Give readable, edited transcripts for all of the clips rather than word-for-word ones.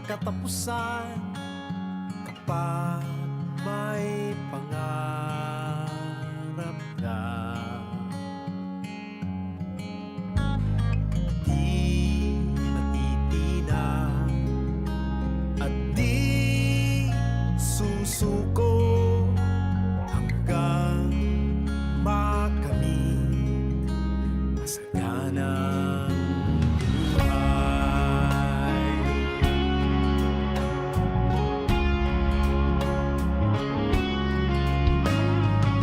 katapusan kapag may pangarap ka. Di matitinag at di susuko hanggang makamit masaganang buhay.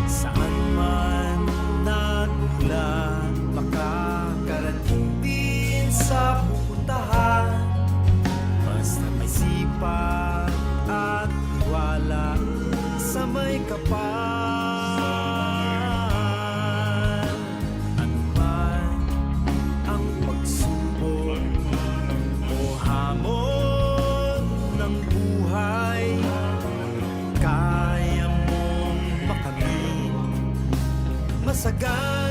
Saan man nagmulat, makakarating din sa pupuntahan. Basta may sipag at tiwala sa may kapal. Ano man ang pagsubok o hamon ng buhay, kaya mong makamit masaganang